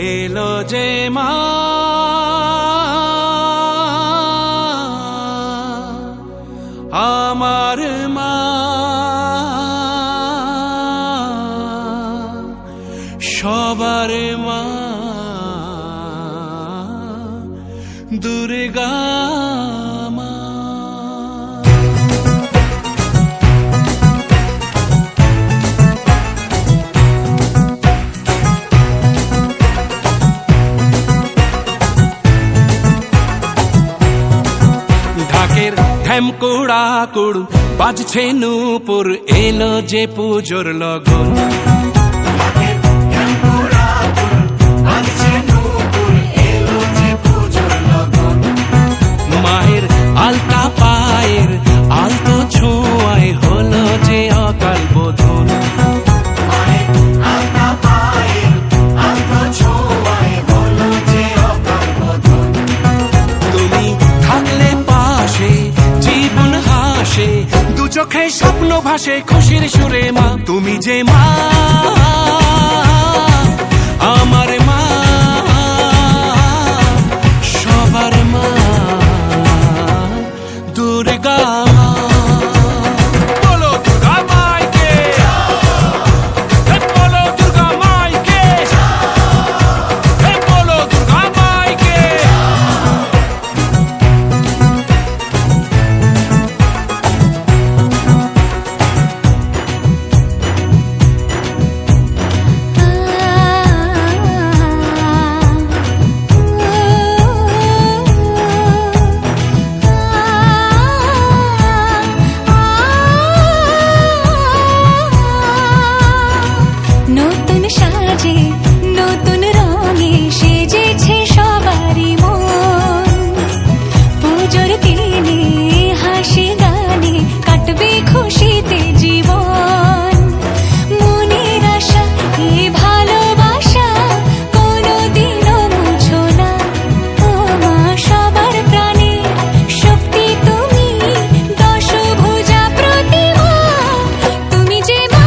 এলো যে মা আমার মা সবার মা দুর্গা মা। ঢাকের ঢ্যামকুড়া কুড় বাজছে নূপুর এলো যে পুজোর লগন। মায়ের আলতা পায়ের আলতো ছোঁয়ায় হলো যে অকাল বোধন। তুমি থাকলে পাশে জীবন হাসে দু চোখে স্বপ্ন ভাসে খুশির সুরে মা তুমি যে মা আমার মা সবার মা দুর্গা মা। বলো দুর্গা মাইকে, বলো দুর্গা মাইকে, বলো দুর্গা মাইকে। নতুন সাজে নতুন রঙে সেজেছে সবারই মন। পুজোর দিনে হাসি গানে কাটবে খুশিতে জীবন। মনের আশা এ ভালোবাসা কোনোদিনও মুছো না। ও মা সবার প্রাণে শক্তি তুমি দশভুজা প্রতিমা তুমি যে মা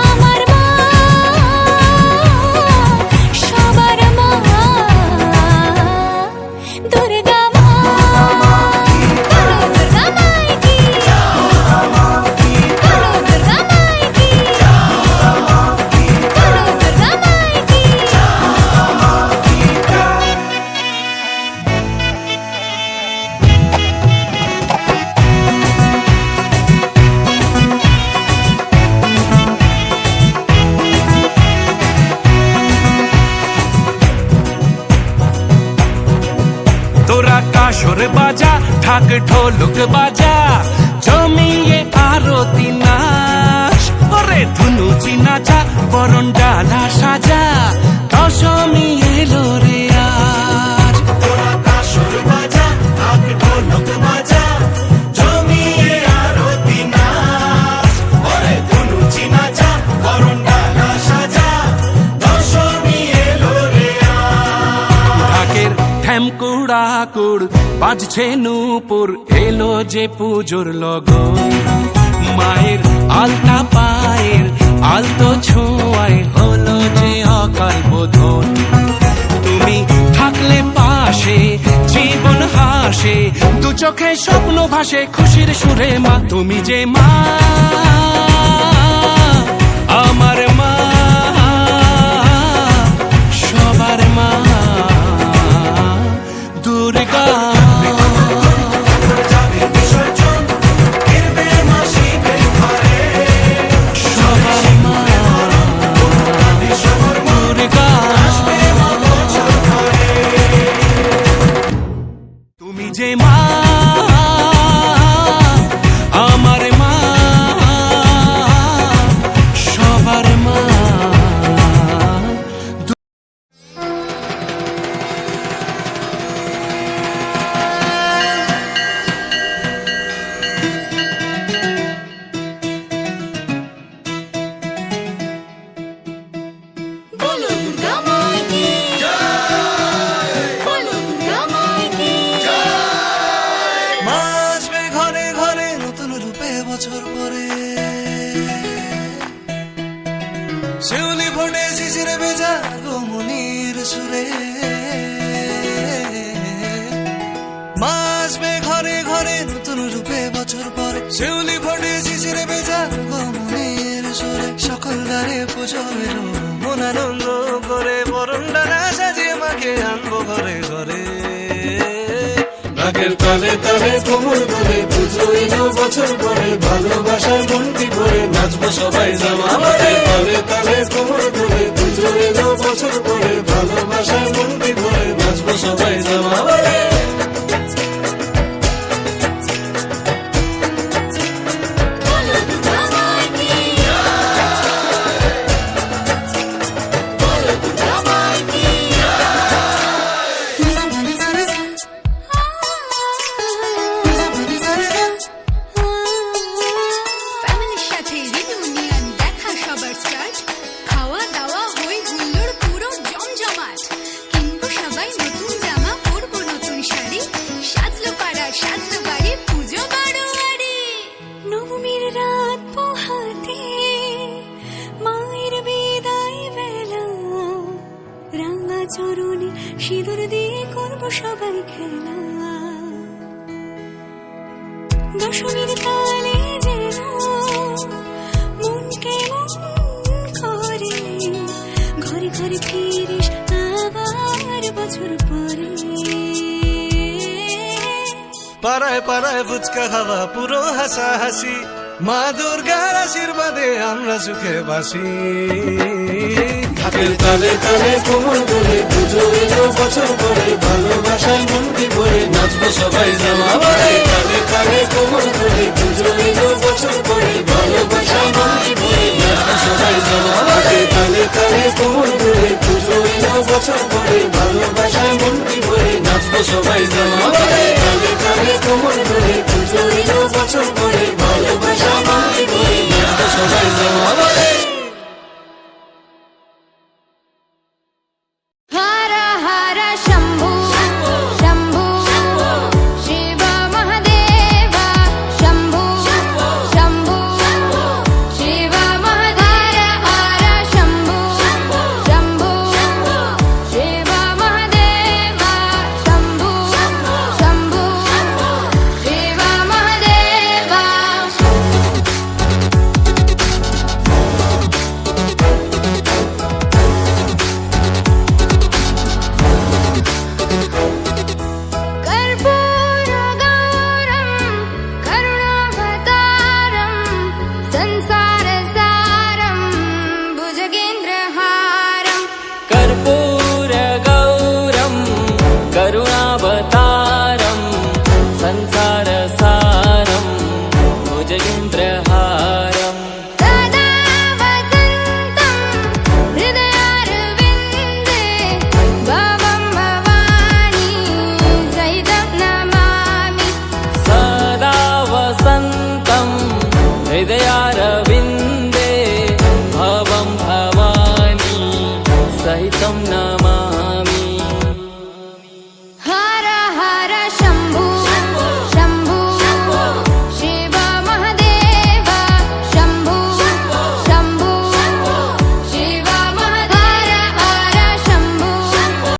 আমার মা সবার মা দুর্গা মা। বলো দুর্গা মাইকি, বলো দুর্গা মাইকি, বলো দুর্গা মাইকি। তোরা কাসর বাজা ঢাক ঢোলক বাজা জমিয়ে আরতি নাচ ওরে ধুনুচি নাচা বরণ ডালা সাজা দশমী এলো রে আজ। তোরা কাসর বাজা ঢাক ঢোলক বাজা জমিয়ে আরতি নাচ ওরে ধুনুচি নাচা বরণ ডালা সাজা দশমী এলো রে আজ। ঢাকের ঢ্যামকুড়া কুড় বাজছে নূপুর এলো যে পুজোর লগন। মায়ের আলতা পায়ের আলতো ছোঁয়ায় হলো যে অকাল বোধন। তুমি থাকলে পাশে জীবন হাসে দু চোখে স্বপ্ন ভাসে খুশির সুরে মা তুমি যে মা আমার মা সবার মা দুর্গা। তুমি যে মা আমার মা শিউলি ফোটে শিশিরে ভেজা গমনির সুরে মা আসবে ঘরে ঘরে নতুন রূপে বছর পরে শিউলি ফোটে শিশিরে ভেজা গমনির সুরে সকল দ্বারে পুজো এলো মন আনন্দ করে বরণ ডানা সাজিয়ে মাকে আনবো ঘরে ঘরে ঢাকের তালে তালে কোমর বলে পুজো এলো বছর পরে ভালোবাসার মন্ত্রী ভরে নাচবো সবাই জামা পরে তালে তালে কোমর বলে পুজো এলো বছর পরে ভালোবাসার মন্ত্রী ভরে নাচবো সবাই জামা পরে বলো দুর্গা মাইকি বলো দুর্গা মাইকি ফ্যামিলির সাথে রিউনিয়ন দেখা সবার স্টার্ট খাওয়া দাওয়া হই হুল্লোড় পুরো জমজমাট কিনবো সবাই নতুন জামা পরবো নতুন শাড়ি সাজলো পাড়া সাজলো বাড়ি পুজো বাড়োয়ারি নবমীর রাত পোহাতে মায়ের বিদায় বেলা রাঙা চরণে সিঁদুর দিয়ে করবো সবাই খেলা দশমীর তালে যেন মন কেমন করে ঘরে ঘরে ফিরিস আবার বছর পরে পাড়ায় পাড়ায় ফুচকা খাওয়া পুরো হাসাহাসি মা দুর্গার আশীর্বাদে আমরা সুখে বাসি ঢাকের তালে তালে কোমর বলে পুজো এলো বছর পরে ভালোবাসায় মন্ত্রী ভরে নাচবো সবাই জামা পরে তালে তালে কোমর বলে পুজো এলো বছর পরে ভালোবাসায় মন্ত্রী ভরে নাচবো সবাই জামা পরে তালে তালে কোমর বলে পুজো এলো বছর পরে ভালোবাসায় মন্ত্রী ভরে নাচবো সবাই জামা পরে তালে তালে কোমর বলে পুজো এলো বছর পরে